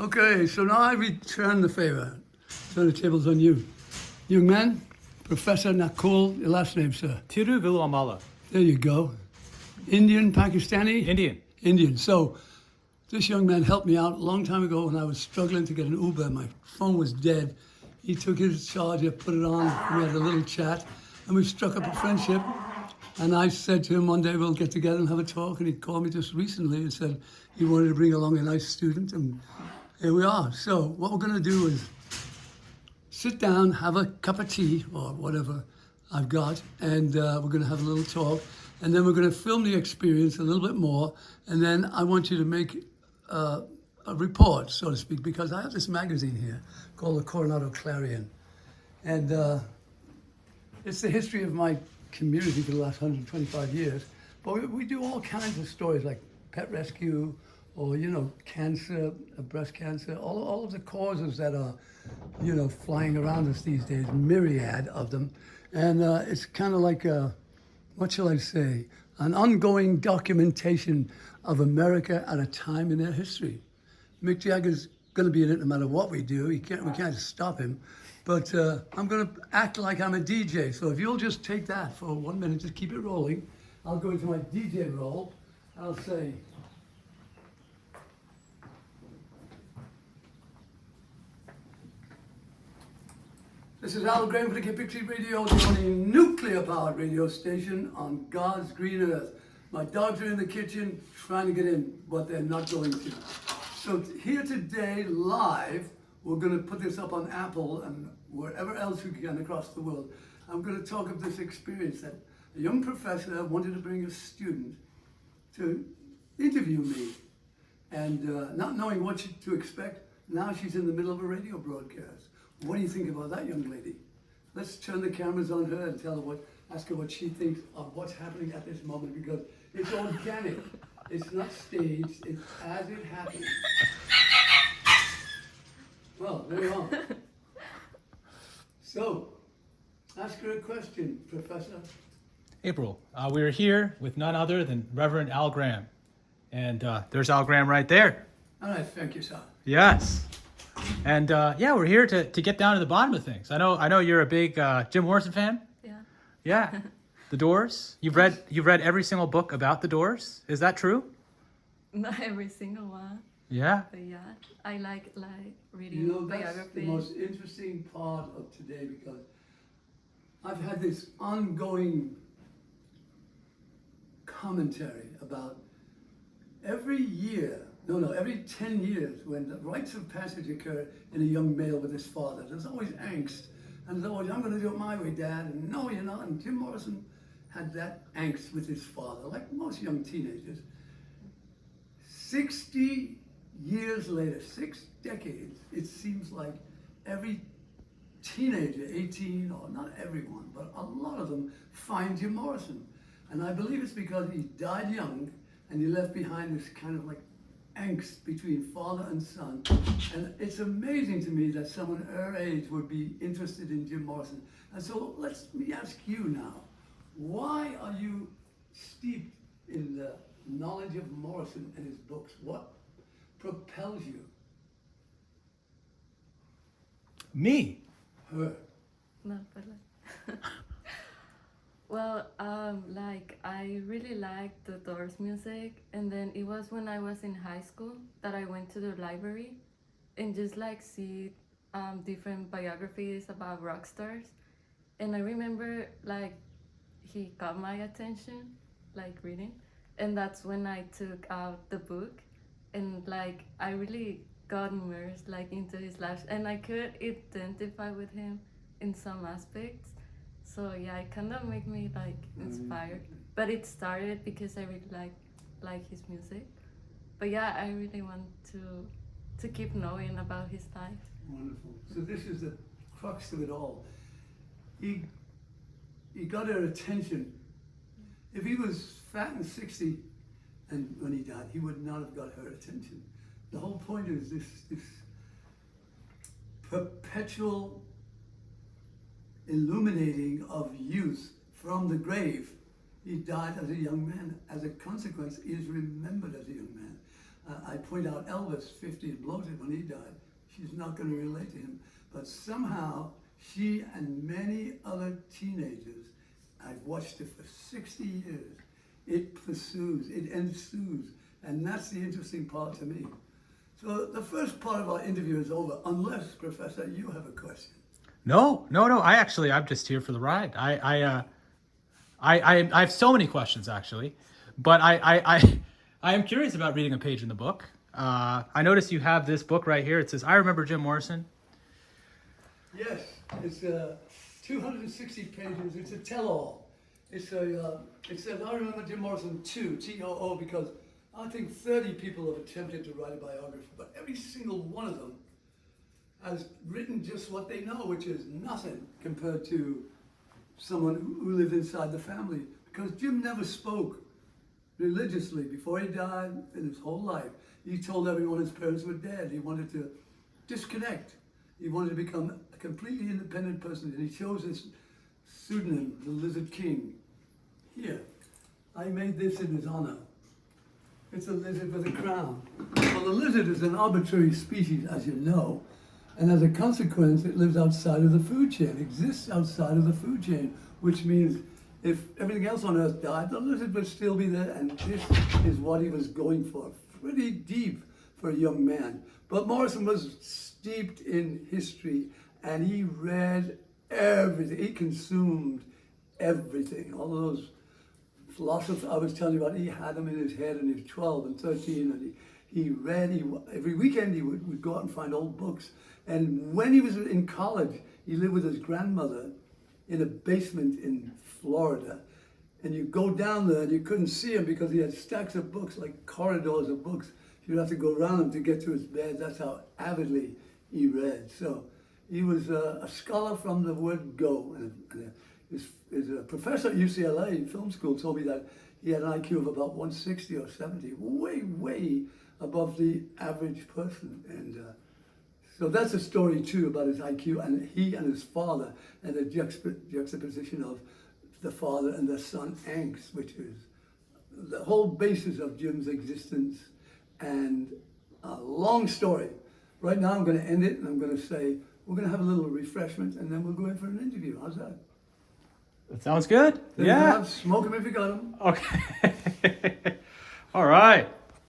Okay, so now I return the favor. Turn the tables on you. Young man, Professor Nakul, your last name, sir. Tiruvilluvammala. There you go. Indian, Pakistani? Indian. Indian. So this young man helped me out a long time ago when I was struggling to get an Uber. My phone was dead. He took his charger, put it on, we had a little chat, and we struck up a friendship. And I said to him one day, we'll get together and have a talk. And he called me just recently and said he wanted to bring along a nice student. And here we are. So what we're going to do is sit down, have a cup of tea or whatever I've got, and we're going to have a little talk. And then we're going to film the experience a little bit more. And then I want you to make a report, so to speak, because I have this magazine here called the Coronado Clarion. And it's the history of my community for the last 125 years. But we do all kinds of stories like pet rescue or, cancer, breast cancer, all of the causes that are, flying around us these days, myriad of them. And it's kind of like, what shall I say, an ongoing documentation of America at a time in their history. Mick Jagger's going to be in it no matter what we do. We can't stop him. But I'm going to act like I'm a DJ. So if you'll just take that for 1 minute, just keep it rolling. I'll go into my DJ role. I'll say, this is Al Graham for the Kipixie Radio, the only nuclear-powered radio station on God's green earth. My dogs are in the kitchen trying to get in, but they're not going to. So here today, live, we're going to put this up on Apple and wherever else we can across the world. I'm going to talk of this experience that a young professor wanted to bring a student to interview me. And not knowing what to expect, now she's in the middle of a radio broadcast. What do you think about that, young lady? Let's turn the cameras on her and ask her what she thinks of what's happening at this moment, because it's organic. It's not staged. It's as it happens. Well, there you are. So, ask her a question, Professor. April, we are here with none other than Reverend Al Graham. And there's Al Graham right there. All right, thank you, sir. Yes. And we're here to get down to the bottom of things. I know you're a big Jim Morrison fan. Yeah. Yeah. The Doors. You've read every single book about the Doors. Is that true? Not every single one. Yeah. But yeah, I like reading That's biographies. the most interesting part of today, because I've had this ongoing commentary about every 10 years when the rites of passage occur in a young male with his father, there's always angst. And there's always, I'm going to do it my way, Dad. And no, you're not. And Jim Morrison had that angst with his father, like most young teenagers. 60 years later, 6 decades, it seems like every teenager, 18, or not everyone, but a lot of them find Jim Morrison. And I believe it's because he died young and he left behind this kind of like angst between father and son. And it's amazing to me that someone her age would be interested in Jim Morrison. And so let me ask you now, why are you steeped in the knowledge of Morrison and his books? What propels you? Me. Her. No, but well, I really liked the Doors music, and then it was when I was in high school that I went to the library and just see different biographies about rock stars, and I remember he caught my attention, reading, and that's when I took out the book, and I really got immersed into his life, and I could identify with him in some aspects. So yeah, it kind of made me inspired. But it started because I really like his music. But yeah, I really want to keep knowing about his life. Wonderful. So this is the crux of it all. He got her attention. If he was fat and 60, and when he died, he would not have got her attention. The whole point is this perpetual illuminating of youth from the grave. He died as a young man. As a consequence, he is remembered as a young man. I point out Elvis, 50 and bloated when he died. She's not going to relate to him. But somehow, she and many other teenagers, I've watched it for 60 years, it pursues, it ensues. And that's the interesting part to me. So the first part of our interview is over, unless, Professor, you have a question. No. I'm just here for the ride. I have so many questions actually, but I am curious about reading a page in the book. I noticed you have this book right here. It says, "I Remember Jim Morrison." Yes, it's 260 pages. It's a tell-all. It says, "I Remember Jim Morrison 2, T-O-O, because I think 30 people have attempted to write a biography, but every single one of them has written just what they know, which is nothing compared to someone who lived inside the family. Because Jim never spoke religiously before he died in his whole life. He told everyone his parents were dead. He wanted to disconnect. He wanted to become a completely independent person, and he chose this pseudonym, the Lizard King. Here, I made this in his honor. It's a lizard with a crown. Well, the lizard is an arbitrary species, as you know, and as a consequence, it lives outside of the food chain, exists outside of the food chain, which means if everything else on Earth died, the lizard would still be there, and this is what he was going for. Pretty deep for a young man. But Morrison was steeped in history, and he read everything. He consumed everything. All those philosophers I was telling you about, he had them in his head when he was 12 and 13, and he read. Every weekend he would go out and find old books. And when he was in college, he lived with his grandmother in a basement in Florida. And you go down there and you couldn't see him because he had stacks of books, like corridors of books. You'd have to go around him to get to his bed. That's how avidly he read. So he was a scholar from the word go. And his professor at UCLA Film School told me that he had an IQ of about 160 or 70, way above the average person. And so that's a story too about his IQ, and he and his father, and the juxtaposition of the father and the son angst, which is the whole basis of Jim's existence. And a long story. Right now I'm going to end it, and I'm going to say we're going to have a little refreshment, and then we'll go in for an interview. How's that? That sounds good. Then Yeah. smoke them if you got them. Okay. All right.